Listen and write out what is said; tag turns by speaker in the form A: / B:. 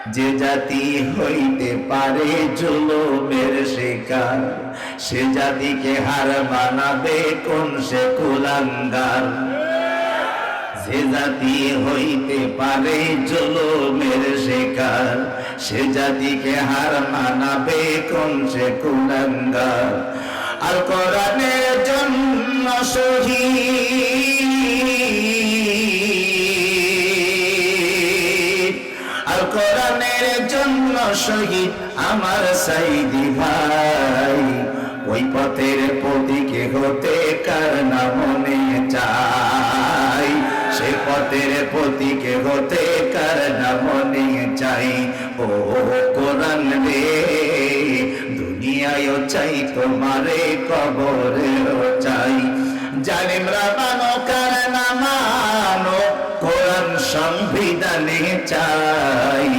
A: যে জাতি হইতে পারে জুলুমের শিকার, সে জাতিকে হার বানাবে কোন সে কুলাঙ্গার। যে জাতি হইতে পারে জুলুমের শিকার, সে জাতিকে হার মানাবে কোন সে কুলাঙ্গার। আল কোরআনের জন্য শহীদ, আল কোরআনের জন্য শহীদ আমার সাইদি ভাই। ওই পথের প্রতীকে হতে কার না মনে চাই, সে পথের প্রতীকে হতে কার না মনে চাই। ও কোরআন রে, দুনিয়ায়ও চাই তোমারে, কবরেও চাই। জালিমরা মানো কার না মানো, কোরআন সংবিধানে চাই।